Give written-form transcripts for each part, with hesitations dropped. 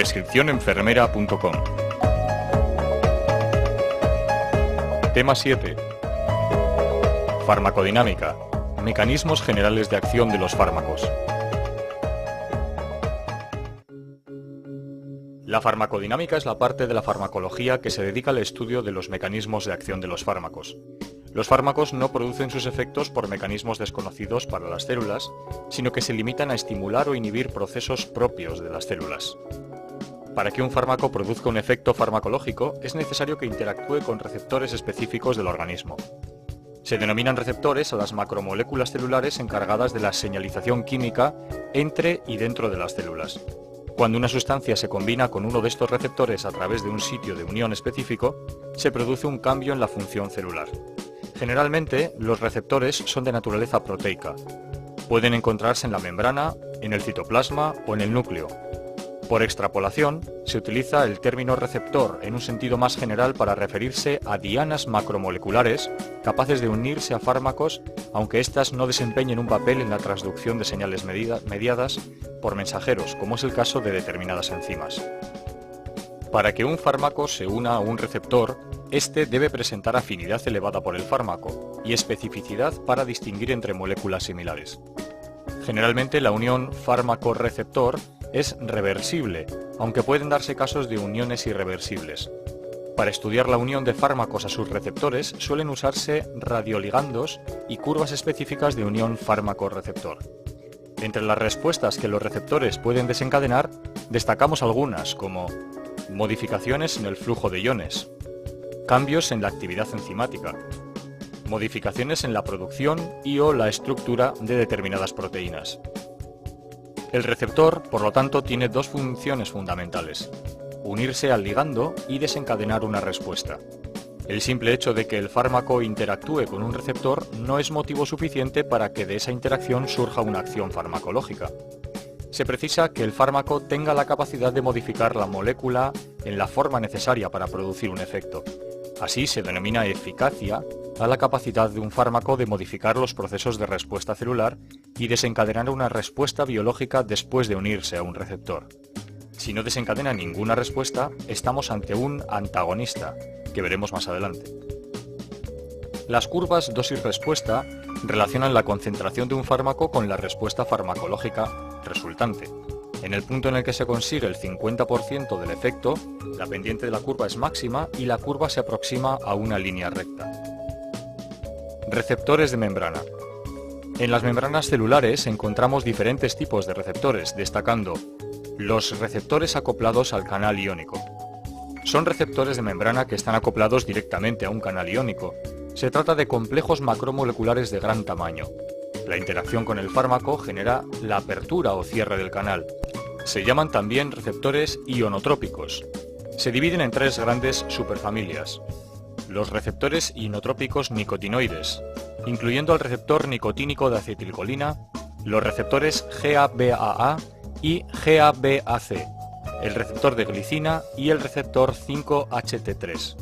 Prescripcionenfermera.com. Tema 7. Farmacodinámica. Mecanismos generales de acción de los fármacos. La farmacodinámica es la parte de la farmacología que se dedica al estudio de los mecanismos de acción de los fármacos. Los fármacos no producen sus efectos por mecanismos desconocidos para las células, sino que se limitan a estimular o inhibir procesos propios de las células. Para que un fármaco produzca un efecto farmacológico, es necesario que interactúe con receptores específicos del organismo. Se denominan receptores a las macromoléculas celulares encargadas de la señalización química entre y dentro de las células. Cuando una sustancia se combina con uno de estos receptores a través de un sitio de unión específico, se produce un cambio en la función celular. Generalmente, los receptores son de naturaleza proteica. Pueden encontrarse en la membrana, en el citoplasma o en el núcleo. Por extrapolación, se utiliza el término receptor en un sentido más general para referirse a dianas macromoleculares capaces de unirse a fármacos, aunque éstas no desempeñen un papel en la transducción de señales mediadas por mensajeros, como es el caso de determinadas enzimas. Para que un fármaco se una a un receptor, éste debe presentar afinidad elevada por el fármaco y especificidad para distinguir entre moléculas similares. Generalmente la unión fármaco-receptor es reversible, aunque pueden darse casos de uniones irreversibles. Para estudiar la unión de fármacos a sus receptores suelen usarse radioligandos y curvas específicas de unión fármaco-receptor. Entre las respuestas que los receptores pueden desencadenar, destacamos algunas como modificaciones en el flujo de iones, cambios en la actividad enzimática, modificaciones en la producción y/o la estructura de determinadas proteínas. El receptor, por lo tanto, tiene dos funciones fundamentales: unirse al ligando y desencadenar una respuesta. El simple hecho de que el fármaco interactúe con un receptor no es motivo suficiente para que de esa interacción surja una acción farmacológica. Se precisa que el fármaco tenga la capacidad de modificar la molécula en la forma necesaria para producir un efecto. Así se denomina eficacia a la capacidad de un fármaco de modificar los procesos de respuesta celular y desencadenar una respuesta biológica después de unirse a un receptor. Si no desencadena ninguna respuesta, estamos ante un antagonista, que veremos más adelante. Las curvas dosis-respuesta relacionan la concentración de un fármaco con la respuesta farmacológica resultante. En el punto en el que se consigue el 50% del efecto, la pendiente de la curva es máxima y la curva se aproxima a una línea recta. Receptores de membrana. En las membranas celulares encontramos diferentes tipos de receptores, destacando los receptores acoplados al canal iónico. Son receptores de membrana que están acoplados directamente a un canal iónico. Se trata de complejos macromoleculares de gran tamaño. La interacción con el fármaco genera la apertura o cierre del canal. Se llaman también receptores ionotrópicos. Se dividen en tres grandes superfamilias: los receptores inotrópicos nicotinoides, incluyendo al receptor nicotínico de acetilcolina, los receptores GABAA y GABAC, el receptor de glicina y el receptor 5-HT3.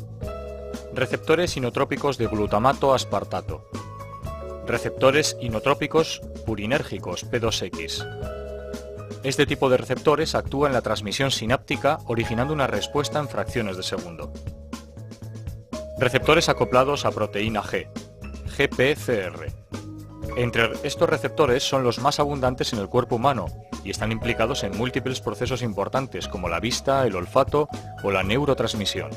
Receptores inotrópicos de glutamato aspartato. Receptores inotrópicos purinérgicos P2X. Este tipo de receptores actúa en la transmisión sináptica, originando una respuesta en fracciones de segundo. Receptores acoplados a proteína G, GPCR. Entre estos receptores son los más abundantes en el cuerpo humano y están implicados en múltiples procesos importantes como la vista, el olfato o la neurotransmisión.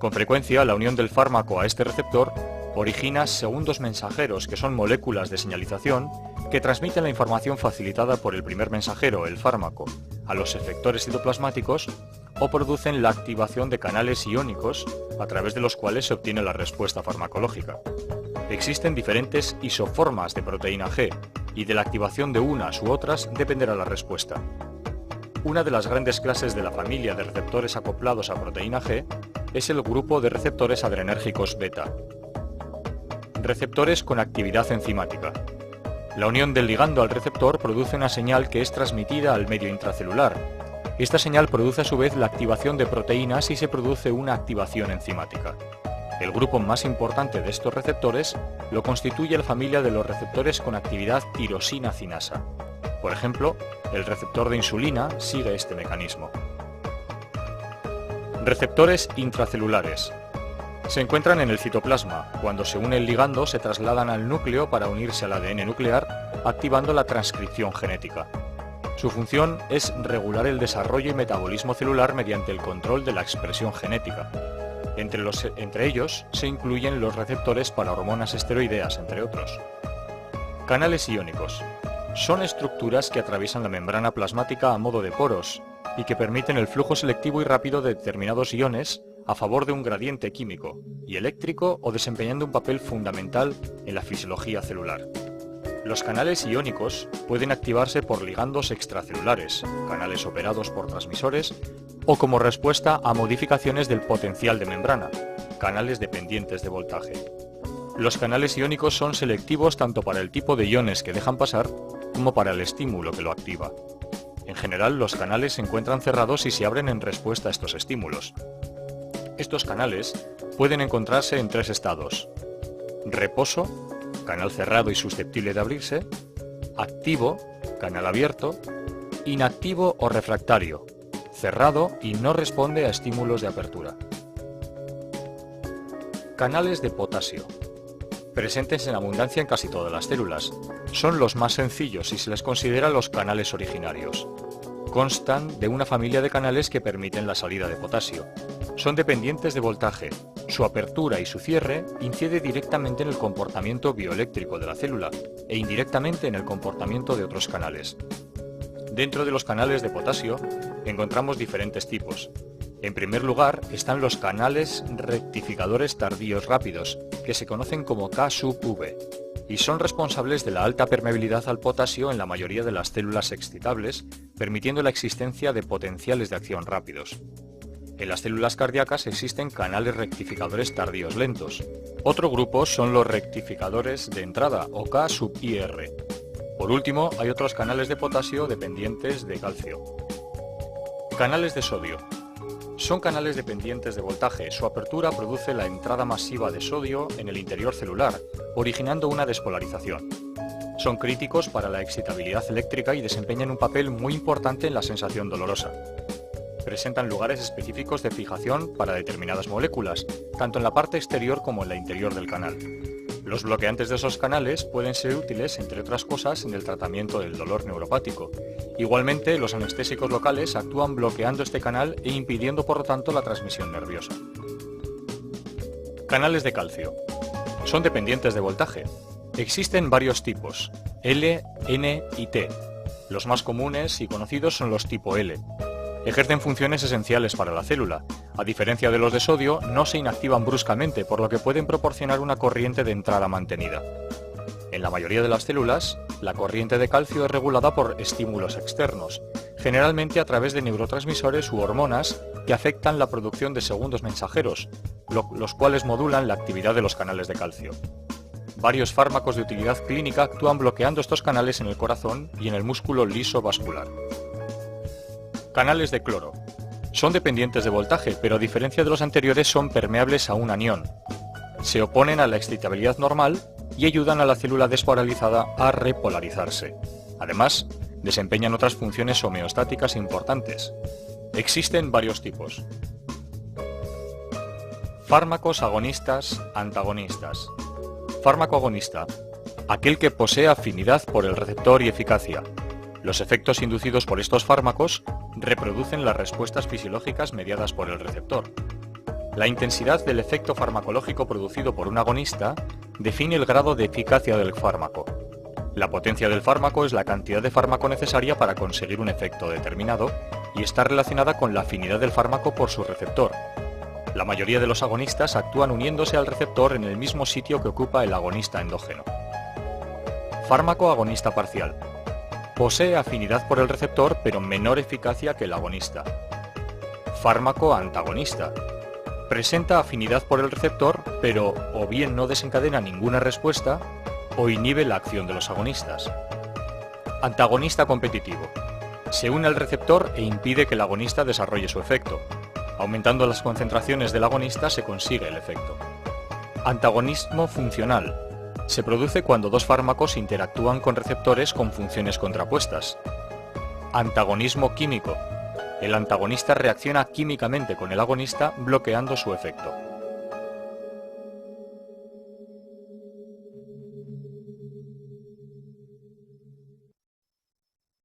Con frecuencia, la unión del fármaco a este receptor origina segundos mensajeros, que son moléculas de señalización que transmiten la información facilitada por el primer mensajero, el fármaco, a los efectores citoplasmáticos o producen la activación de canales iónicos a través de los cuales se obtiene la respuesta farmacológica. Existen diferentes isoformas de proteína G y de la activación de unas u otras dependerá la respuesta. Una de las grandes clases de la familia de receptores acoplados a proteína G es el grupo de receptores adrenérgicos beta. Receptores con actividad enzimática. La unión del ligando al receptor produce una señal que es transmitida al medio intracelular. Esta señal produce a su vez la activación de proteínas y se produce una activación enzimática. El grupo más importante de estos receptores lo constituye la familia de los receptores con actividad tirosina cinasa. Por ejemplo, el receptor de insulina sigue este mecanismo. Receptores intracelulares. Se encuentran en el citoplasma. Cuando se une el ligando, se trasladan al núcleo para unirse al ADN nuclear, activando la transcripción genética. Su función es regular el desarrollo y metabolismo celular mediante el control de la expresión genética. Entre ellos se incluyen los receptores para hormonas esteroideas, entre otros. Canales iónicos. Son estructuras que atraviesan la membrana plasmática a modo de poros y que permiten el flujo selectivo y rápido de determinados iones a favor de un gradiente químico y eléctrico o desempeñando un papel fundamental en la fisiología celular. Los canales iónicos pueden activarse por ligandos extracelulares, canales operados por transmisores, o como respuesta a modificaciones del potencial de membrana, canales dependientes de voltaje. Los canales iónicos son selectivos tanto para el tipo de iones que dejan pasar como para el estímulo que lo activa. En general, los canales se encuentran cerrados y se abren en respuesta a estos estímulos. Estos canales pueden encontrarse en tres estados: reposo, canal cerrado y susceptible de abrirse; activo, canal abierto; inactivo o refractario, cerrado y no responde a estímulos de apertura. Canales de potasio. Presentes en abundancia en casi todas las células. Son los más sencillos y se les considera los canales originarios. Constan de una familia de canales que permiten la salida de potasio. Son dependientes de voltaje. Su apertura y su cierre incide directamente en el comportamiento bioeléctrico de la célula e indirectamente en el comportamiento de otros canales. Dentro de los canales de potasio encontramos diferentes tipos. En primer lugar están los canales rectificadores tardíos rápidos, que se conocen como K-sub-V, y son responsables de la alta permeabilidad al potasio en la mayoría de las células excitables, permitiendo la existencia de potenciales de acción rápidos. En las células cardíacas existen canales rectificadores tardíos lentos. Otro grupo son los rectificadores de entrada, o K-sub-IR. Por último, hay otros canales de potasio dependientes de calcio. Canales de sodio. Son canales dependientes de voltaje. Su apertura produce la entrada masiva de sodio en el interior celular, originando una despolarización. Son críticos para la excitabilidad eléctrica y desempeñan un papel muy importante en la sensación dolorosa. Presentan lugares específicos de fijación para determinadas moléculas, tanto en la parte exterior como en la interior del canal. Los bloqueantes de esos canales pueden ser útiles, entre otras cosas, en el tratamiento del dolor neuropático. Igualmente, los anestésicos locales actúan bloqueando este canal e impidiendo, por lo tanto, la transmisión nerviosa. Canales de calcio. Son dependientes de voltaje. Existen varios tipos, L, N y T. Los más comunes y conocidos son los tipo L. Ejercen funciones esenciales para la célula. A diferencia de los de sodio, no se inactivan bruscamente, por lo que pueden proporcionar una corriente de entrada mantenida. En la mayoría de las células, la corriente de calcio es regulada por estímulos externos, generalmente a través de neurotransmisores u hormonas que afectan la producción de segundos mensajeros, los cuales modulan la actividad de los canales de calcio. Varios fármacos de utilidad clínica actúan bloqueando estos canales en el corazón y en el músculo liso vascular. Canales de cloro. Son dependientes de voltaje, pero a diferencia de los anteriores son permeables a un anión. Se oponen a la excitabilidad normal y ayudan a la célula despolarizada a repolarizarse. Además, desempeñan otras funciones homeostáticas importantes. Existen varios tipos. Fármacos agonistas, antagonistas. Fármaco agonista. Aquel que posee afinidad por el receptor y eficacia. Los efectos inducidos por estos fármacos reproducen las respuestas fisiológicas mediadas por el receptor. La intensidad del efecto farmacológico producido por un agonista define el grado de eficacia del fármaco. La potencia del fármaco es la cantidad de fármaco necesaria para conseguir un efecto determinado y está relacionada con la afinidad del fármaco por su receptor. La mayoría de los agonistas actúan uniéndose al receptor en el mismo sitio que ocupa el agonista endógeno. Fármaco agonista parcial. Posee afinidad por el receptor, pero menor eficacia que el agonista. Fármaco antagonista. Presenta afinidad por el receptor, pero o bien no desencadena ninguna respuesta, o inhibe la acción de los agonistas. Antagonista competitivo. Se une al receptor e impide que el agonista desarrolle su efecto. Aumentando las concentraciones del agonista se consigue el efecto. Antagonismo funcional. Se produce cuando dos fármacos interactúan con receptores con funciones contrapuestas. Antagonismo químico. El antagonista reacciona químicamente con el agonista bloqueando su efecto.